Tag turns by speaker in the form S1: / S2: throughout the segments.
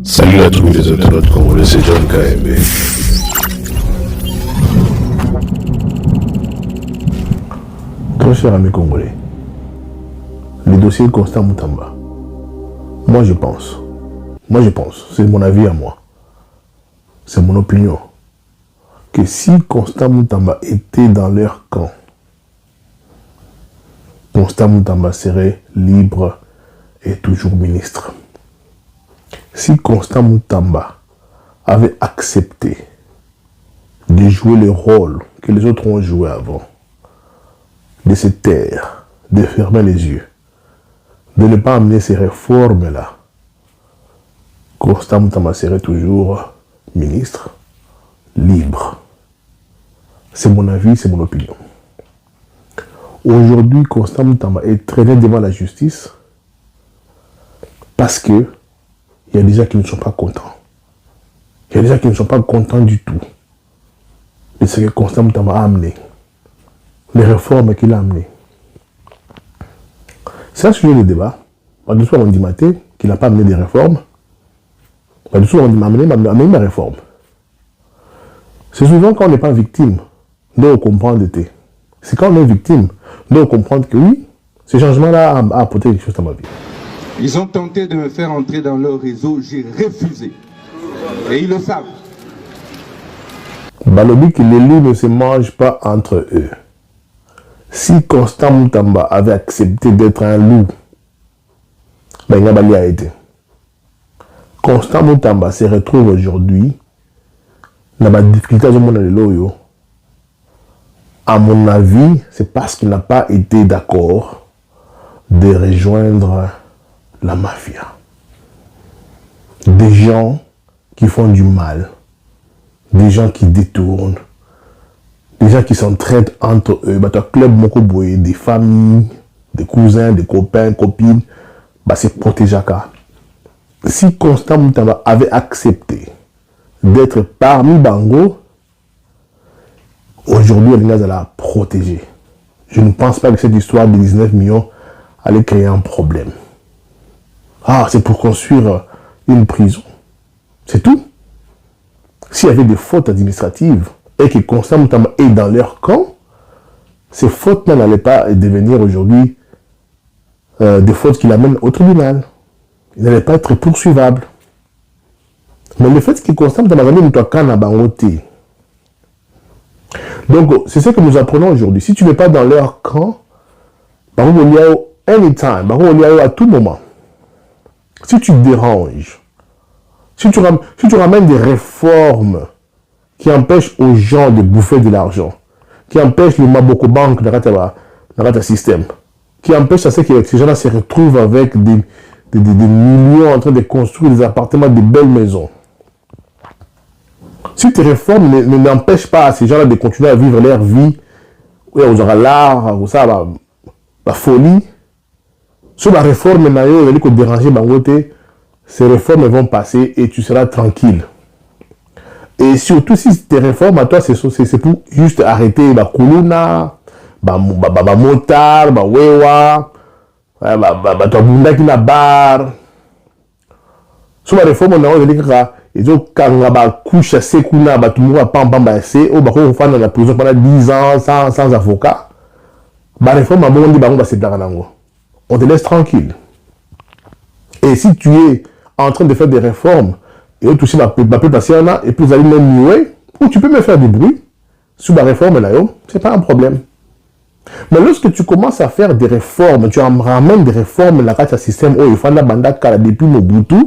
S1: Salut à tous les internautes congolais, c'est John KMB.
S2: Très cher ami congolais, le dossier Constant Moutamba, moi je pense, c'est mon avis à moi, c'est mon opinion, que si Constant Moutamba était dans leur camp, Constant Moutamba serait libre et toujours ministre. Si Constant Moutamba avait accepté de jouer le rôle que les autres ont joué avant, de se taire, de fermer les yeux, de ne pas amener ces réformes-là, Constant Moutamba serait toujours ministre, libre. C'est mon avis, c'est mon opinion. Aujourd'hui, Constant Moutamba est traîné devant la justice parce que il y a des gens qui ne sont pas contents. Il y a des gens qui ne sont pas contents du tout de ce que Constant Moutamba a amené, les réformes qu'il a amenées. C'est un sujet de débat. Du soir, on dit maté qu'il n'a pas amené des réformes. Du soir, on dit amené des réformes. C'est souvent quand on n'est pas victime, nous on comprend d'été. C'est quand on est victime, nous on comprend que oui, ce changement-là a apporté quelque chose dans ma vie.
S3: Ils ont tenté de me faire entrer dans leur réseau, j'ai refusé. Et ils le savent.
S2: Balobi que les loups ne se mangent pas entre eux. Si Constant Moutamba avait accepté d'être un loup, ben Ngabali a été. Constant Moutamba se retrouve aujourd'hui dans la difficulté de mon loyo. À mon avis, c'est parce qu'il n'a pas été d'accord de rejoindre la mafia. Des gens qui font du mal, des gens qui détournent, des gens qui s'entraident entre eux, club Mokoboye, des familles, des cousins, des copains, copines, c'est protéger. Si Constant Moutamba avait accepté d'être parmi Bango, aujourd'hui, elle va la protéger. Je ne pense pas que cette histoire de 19 millions allait créer un problème. Ah, c'est pour construire une prison. C'est tout. S'il y avait des fautes administratives et que Constant Moutamba est dans leur camp, ces fautes-là n'allaient pas devenir aujourd'hui des fautes qui l'amènent au tribunal. Ils n'allaient pas être poursuivables. Mais le fait que Constant Moutamba ne soit qu'un abangoté. Donc, c'est ce que nous apprenons aujourd'hui. Si tu n'es pas dans leur camp, anytime, à tout moment, si tu déranges, si tu ramènes des réformes qui empêchent aux gens de bouffer de l'argent, qui empêchent les Maboko Bank dans le système, qui empêchent à ce que ces gens-là se retrouvent avec des millions en train de construire des appartements, de belles maisons. Si tes réformes n'empêchent pas à ces gens-là de continuer à vivre leur vie, où ils auront l'art, la folie, sur la réforme, ces réformes vont passer et tu seras tranquille. Et surtout si tes réformes à toi, c'est pour juste arrêter la kuluna, motard, wewa, bunda qui na bar. Sur la réforme, on a dit ils ont couché sekuna, batumura pamba c'est au bako faire dans la prison pendant 10 ans sans avocat. La réforme, on te laisse tranquille. Et si tu es en train de faire des réformes, et tu sais, et puis vous allez même muer, ou tu peux me faire du bruit, sur la réforme, là, c'est pas un problème. Mais lorsque tu commences à faire des réformes, tu ramènes des réformes, là, quand système, il faut la banda depuis Mobutu,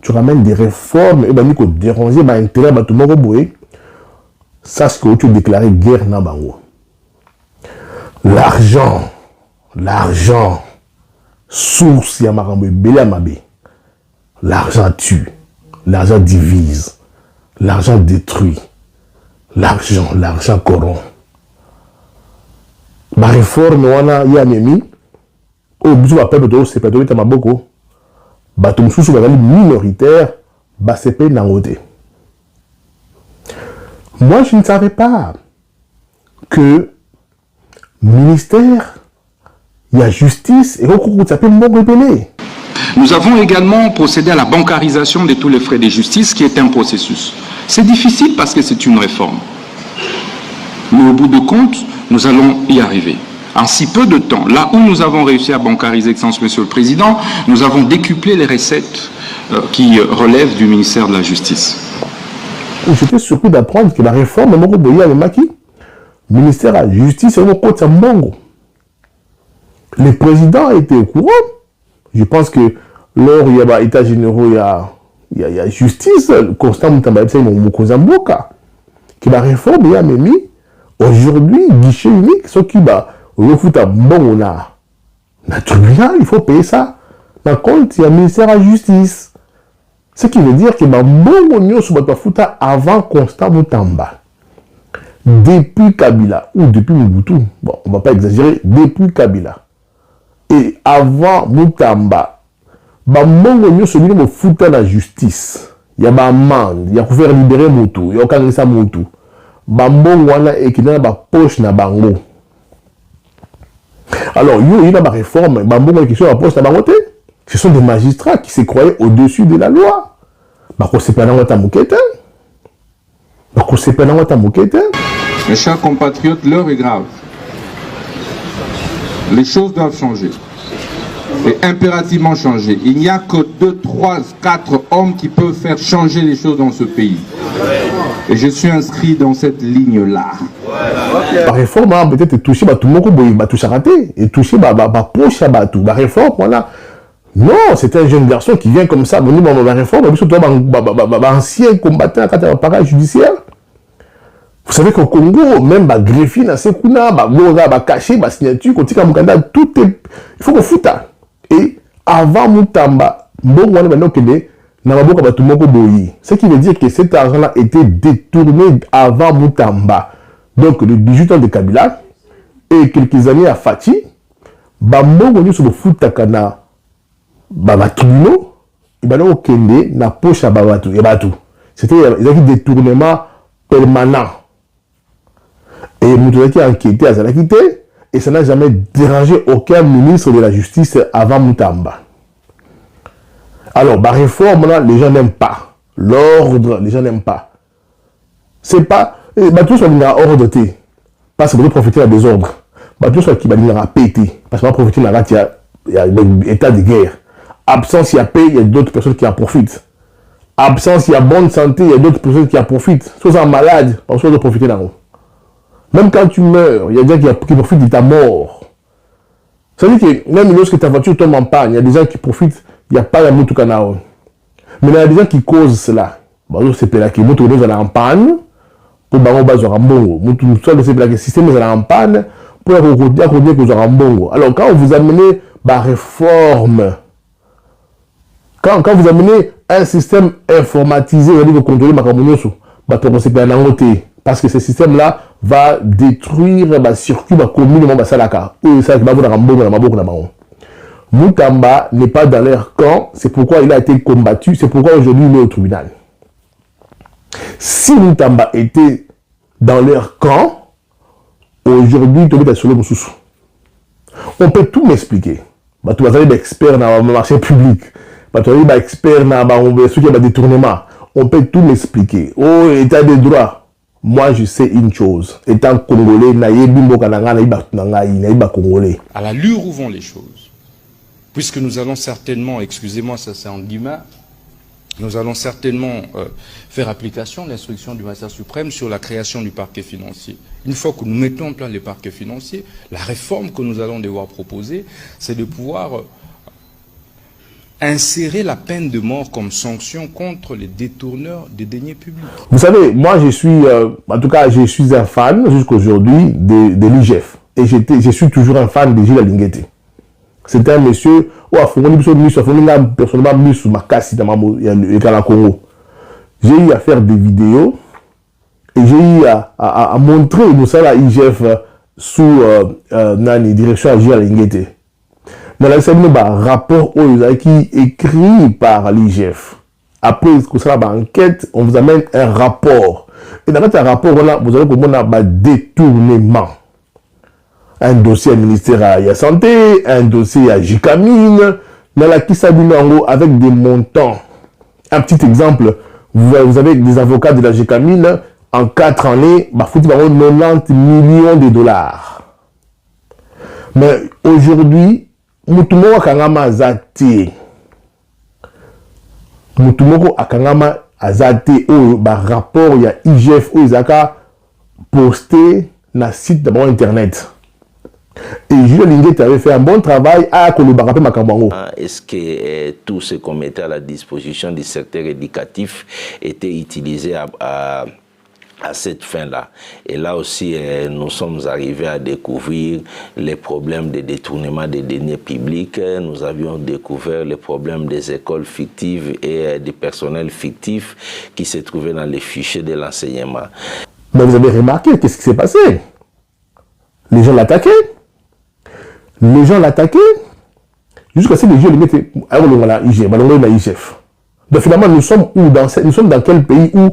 S2: tu ramènes des réformes, et ben, il faut déranger, intérêt, tout le monde, ça, c'est que tu déclares guerre, na bango. L'argent, source ya makambo ebele ya mabe. L'argent tue, l'argent divise, l'argent détruit, l'argent corrompt. Ma réforme wana ya memi o biso ba peuple to sepa to ta maboko bato mususu bazali minoritaire ba sepe nangote. Moi je ne savais pas que ministère, il y a justice et recours ça peut m'embêter.
S4: Nous avons également procédé à la bancarisation de tous les frais de justice, qui est un processus. C'est difficile parce que c'est une réforme. Mais au bout de compte, nous allons y arriver. En si peu de temps, là où nous avons réussi à bancariser, Excellence Monsieur le Président, nous avons décuplé les recettes qui relèvent du ministère de la Justice.
S2: J'étais surpris d'apprendre que la réforme de Moko Boye avait maquis. Le ministère de la Justice, c'est côté Mbongo. Le président était au courant. Je pense que lors il y a état généraux, il y a justice, constant Moutamba, c'est mon Mokozamboka. Que la réforme il a mis aujourd'hui, guichet unique, ce qui va refoutre à Mbongo na tribunal, il faut payer ça. Par contre, il y a le ministère de la Justice. Ce qui veut dire que Mbongo nyo souba fouta avant Constant Moutamba. Depuis Kabila ou depuis Mobutu, bon, on ne va pas exagérer, depuis Kabila. Et avant Moutamba, Mbongo nyo souba me fouta la justice. Il y a ma amende, il y a pour faire libérer Moutou, il y a aucun ça Moutou. Mbongo wana et qui n'a pas poche na bango. Alors, il y a une réforme, Mbongo qui sont à poche na bango. Ce sont des magistrats qui se croyaient au-dessus de la loi.
S3: Mes chers compatriotes, l'heure est grave. Les choses doivent changer. Et impérativement changer. Il n'y a que 2, 3, 4 hommes qui peuvent faire changer les choses dans ce pays. Et je suis inscrit dans cette ligne-là.
S2: La réforme a peut-être touché tout le monde, touché raté, et touché poche à la réforme, voilà. Non, c'est un jeune garçon qui vient comme ça, venu dans la réforme, ancien combattant à l'appareil judiciaire. Vous savez qu'au Congo, même greffier dans ces coups caché, signature, tout est. Il faut qu'on foute. Et avant Moutamba, ce qui veut dire que cet argent-là était détourné avant Moutamba. Donc, le 18 ans de Kabila et quelques années à Fati, Mbongo sur le foot takana. Tribunaux, na poche à Babatu. C'était un détournement permanent. Et Moutouaki a enquêté à Zalakité et ça n'a jamais dérangé aucun ministre de la Justice avant Moutamba. Alors, la réforme, là, les gens n'aiment pas. L'ordre, les gens n'aiment pas. C'est pas. Tout soit dans ordre, parce que vous profiter à des ordres. Tout soit qui va péter, parce que vous profiter de il y a l'état de guerre. Absence, il y a paix, il y a d'autres personnes qui en profitent. Absence, il y a bonne santé, il y a d'autres personnes qui en profitent. Soit un malade, on doit profiter d'en haut. Même quand tu meurs, il y a des gens qui profitent de ta mort. Ça veut dire que même lorsque ta voiture tombe en panne, il y a des gens qui profitent, il n'y a pas de moutou kanao. Mais il y a des gens qui causent cela. C'est là que moutou est en panne, pour baron bas en bongo. Moutou c'est là que le système est en panne, pour dire que vous en bongo. Alors quand vous amenez la réforme, quand vous amenez un système informatisé, vous allez vous contrôler ma communauté, parce que ce système-là va détruire le circuit commun de Salaka. Et ça va vous Moutamba n'est pas dans leur camp, c'est pourquoi il a été combattu, c'est pourquoi aujourd'hui il est au tribunal. Si Moutamba était dans leur camp, aujourd'hui il est sur le Moussoussou. On peut tout m'expliquer. Tu vas aller d'expert dans le marché public. Tu vas aller expert dans le détournement. On peut tout m'expliquer. Oh, état de droit. Moi, je sais une chose. Étant congolais, congolais.
S4: À l'allure où vont les choses, puisque nous allons certainement, excusez-moi, ça c'est en guillemets, nous allons certainement faire application de l'instruction du magistrat suprême sur la création du parquet financier. Une fois que nous mettons en place les parquets financiers, la réforme que nous allons devoir proposer, c'est de pouvoir insérer la peine de mort comme sanction contre les détourneurs des deniers publics.
S2: Vous savez, moi je suis, en tout cas, je suis un fan jusqu'aujourd'hui de l'IGF. Et je suis toujours un fan de Gilles Alinguete. C'est un monsieur, personnellement, j'ai eu à faire des vidéos et j'ai eu à montrer nous ça la IGF sous la direction de Gilles Alinguete. Dans la rapport qui écrit par l'IGF. Après que ça va enquête, on vous amène un rapport. Et dans ce rapport, vous allez comprendre un détournement. Un dossier à ministère de la Santé, un dossier à Jikamine, dans la Kisabinango avec des montants. Un petit exemple, vous avez des avocats de la GECAMIN, en 4 années, bah, foutu 90 millions de dollars. Mais aujourd'hui, Mutumoko Akangama Azate. Mutumoko Akangama Azate, bah, rapport, il y a IGF, Izaka posté dans le site d'abord internet. Et Julien Linguet avait fait un bon travail à Kolobarapé Makambango.
S5: Est-ce que tout ce qu'on mettait à la disposition du secteur éducatif était utilisé à cette fin-là? Et là aussi, nous sommes arrivés à découvrir les problèmes de détournement des deniers publics. Nous avions découvert les problèmes des écoles fictives et des personnels fictifs qui se trouvaient dans les fichiers de l'enseignement.
S2: Mais vous avez remarqué, qu'est-ce qui s'est passé? Les gens l'attaquaient. Les gens l'attaquaient. Jusqu'à ce que les gens le mettaient à IGF. Donc finalement, nous sommes où nous sommes dans quel pays où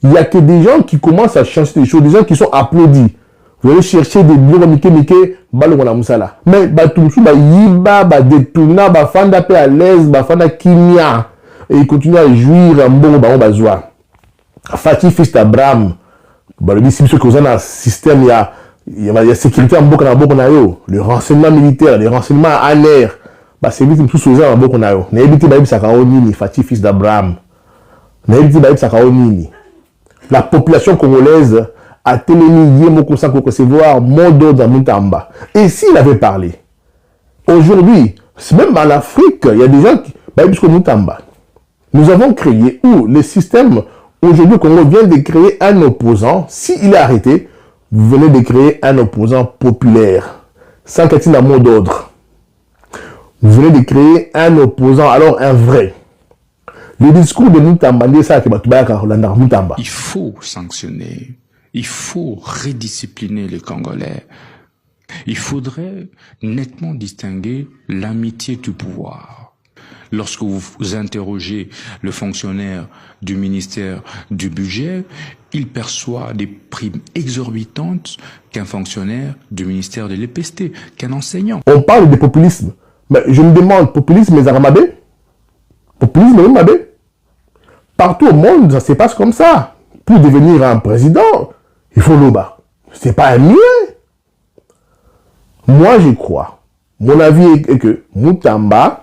S2: il n'y a que des gens qui commencent à changer des choses, des gens qui sont applaudis. Vous allez chercher des bureaux mais Batumsu, Yiba, Detuna, Bafanda pe à l'aise, Bafanda Kimia. Et ils continuent à jouir en bon bazoa. Fatih fils d'Abraham. Si vous avez un système, il y a la sécurité en beaucoup le renseignement militaire, les renseignements en l'air. C'est vite tout ce en beaucoup na yo. N'ébiti baïb sakaonini, Fatih fils d'Abraham. N'ébiti baïb sakaonini. La population congolaise a télémi Yemoko Sanko recevoir mot d'ordre dans Moutamba. Et s'il avait parlé, aujourd'hui, même en Afrique, il y a des gens qui baïb jusqu'au Moutamba. Nous avons créé où le système. Aujourd'hui, Congo vient de créer un opposant. S'il est arrêté, vous venez de créer un opposant populaire. Sans qu'il y ait un mot d'ordre. Vous venez de créer un opposant, alors un vrai. Le discours de Moutamba,
S4: il faut sanctionner. Il faut rediscipliner les Congolais. Il faudrait nettement distinguer l'amitié du pouvoir. Lorsque vous interrogez le fonctionnaire du ministère du budget, il perçoit des primes exorbitantes qu'un fonctionnaire du ministère de l'EPST, qu'un enseignant.
S2: On parle de populisme. Mais je me demande, populisme les Aramabé? Populisme les Mabé? Partout au monde, ça se passe comme ça. Pour devenir un président, il faut l'oba. C'est pas un mieux. Moi, j'y crois. Mon avis est que Moutamba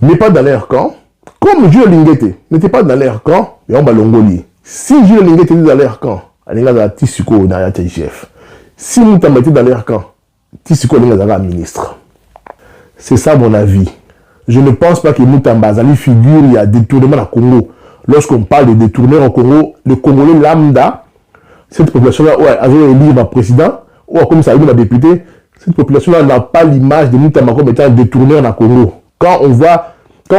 S2: n'est pas dans leur camp, comme Julien Linguet n'était pas dans leur camp, et on va l'ongolier. Si Julien Linguet était dans leur camp, il y a Tissouko dans la TGF. Si Moutamba était dans leur camp, Tissouko est un ministre. C'est ça mon avis. Je ne pense pas que Moutamba Azali figure, il y a détournement au Congo. Lorsqu'on parle de détournement au Congo, le Congolais lambda, cette population-là, ouais, a élu un président, ou comme ça a élu un député, cette population-là n'a pas l'image de Moutamba comme étant un détourneur au Congo. Quand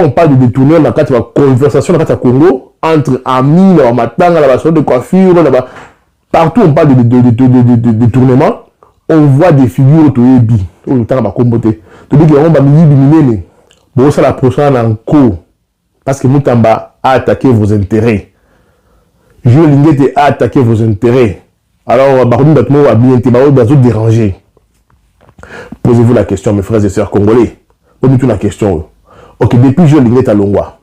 S2: on parle de détourneur dans la conversation dans le Congo, entre amis, dans la soirée de coiffure, partout on parle de détournement, on voit des figures au débit, au temps de comboter. Tu dis qu'on va minime, bon ça la prochaine en cours, parce que Moutamba a attaqué vos intérêts. Julien Linguet a attaqué vos intérêts. Alors, Baroum Batmo a bien été dérangé. Posez-vous la question, mes frères et sœurs congolais. Posez-vous la question. Ok, depuis Julien Linguet à Longwa,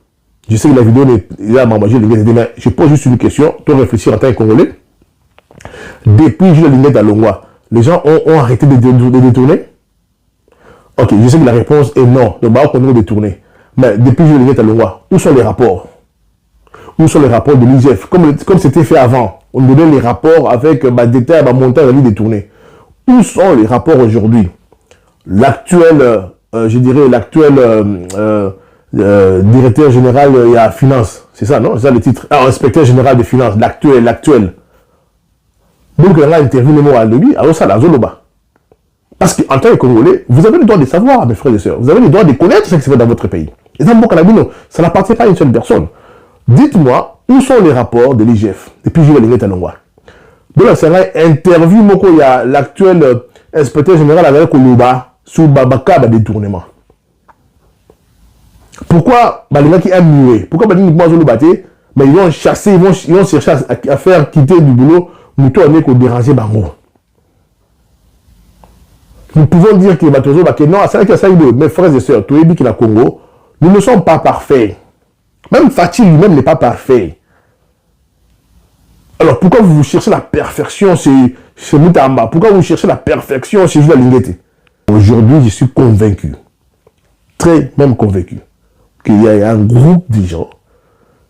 S2: je sais que la vidéo est là, mais je pose juste une question, toi réfléchir en tant que Congolais. Depuis Julien Linguet à Longwa, les gens ont arrêté de détourner? Ok, je sais que la réponse est non. Donc, on va détourner. Mais depuis Julien Linguet à Longwa, où sont les rapports? Où sont les rapports de l'IGF? Comme c'était fait avant, on donnait les rapports avec détail, montage à lui détourner. Où sont les rapports aujourd'hui? L'actuel, je dirais, directeur général il y a finance, c'est ça, non? C'est ça le titre. Ah, inspecteur général des finances, l'actuel. Donc, on a intervenu à lui, alors ça, la Zoloba. Parce qu'en tant que Congolais, vous avez le droit de savoir, mes frères et sœurs. Vous avez le droit de connaître ce qui se fait dans votre pays. Et dans ça n'appartient pas à une seule personne. Dites-moi, où sont les rapports de l'IGF depuis Julien Linguet à Longwa? Donc, c'est une interview, il y a l'actuel inspecteur général avec Koluba sur Babaka détournement. Pourquoi les gens qui aiment muer? Pourquoi les gens qui mais ils vont chasser, ils vont chercher à faire quitter du boulot, nous tourner qu'on déranger Bango. Nous pouvons dire que non, c'est vrai qu'il y a ça, mes frères et sœurs, tout est dit qu'il y a Congo, Nous ne sommes pas parfaits. Même Fatih lui-même n'est pas parfait. Alors pourquoi vous cherchez la perfection chez Moutamba? Pourquoi vous cherchez la perfection chez Jules Linguetti? Aujourd'hui, je suis convaincu, très même convaincu, qu'il y a un groupe de gens,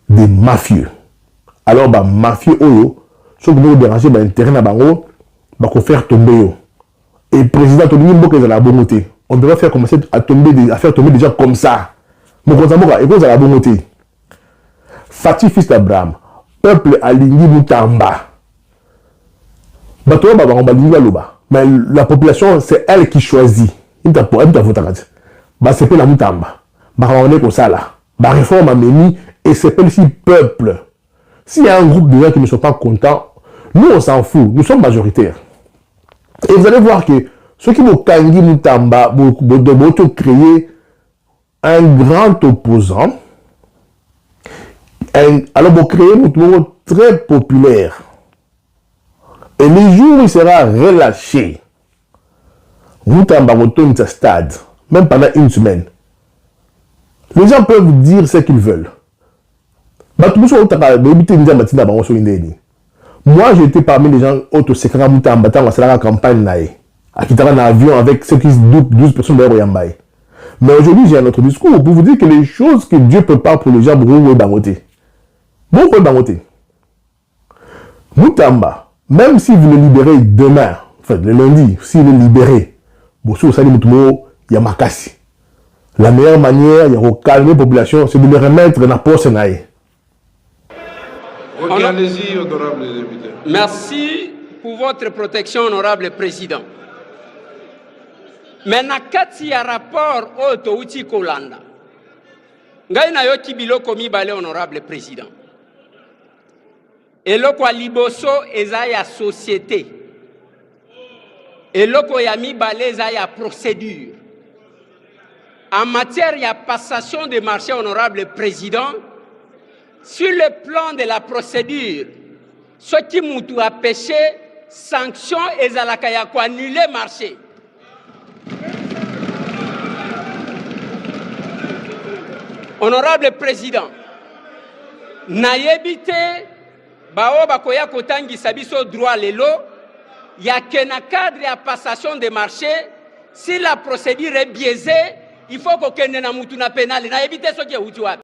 S2: des mafieux. Alors, bah, mafieux, ceux qui vont déranger l'intérêt na bango, bah, faire tomber. Et le président, on devrait faire commencer à faire tomber des gens comme ça. Mon compte et cause à la bonté. Fatih fils d'Abraham, peuple aligné Moutamba. Mais la population, c'est elle qui choisit. C'est pas la Moutamba. On est comme ça là. La réforme a mis et c'est pas le peuple. S'il y a un groupe de gens qui ne sont pas contents, nous on s'en fout. Nous sommes majoritaires. Et vous allez voir que ceux qui vont Kangi Moutamba, vont créer un grand opposant. Alors vous créez un opposant très populaire. Et les jours où il sera relâché, Moutamba retourne à stade, même pendant une semaine. Les gens peuvent dire ce qu'ils veulent. Moi, j'étais parmi les gens autosécrets Moutamba, dans la campagne, à quitter un avion avec ceux qui se doutent 12 personnes de Yambaye. Mais aujourd'hui, j'ai un autre discours pour vous dire que les choses que Dieu prépare pour les gens, vous bangoter. Bon, vous bangoter. Moutamba, même si vous le libérez demain, enfin le lundi, s'il est libéré, il y a Makassi. La meilleure manière de calmer la population, c'est de le remettre dans la poste.
S3: Allez-y, honorable député.
S6: Merci pour votre protection, honorable président. Mais nakati ya rapport oto uti kolanda. Ngai na yo kibiloko mibale, honorable président. Eloko ya liboso eza ya société. Eloko ya mibale eza ya procédure. En matière de passation de marché, honorable président, sur le plan de la procédure, ce qui moutou a péché, sanction et zalakaya ko annuler marché. Honorable président, naïbité, bao bakoya kotangi sabiso droit lelo, ya kena cadre à passation de marché, si la procédure est biaisée, il faut qu'on ait na moutou na pénal, naïbité ce qui est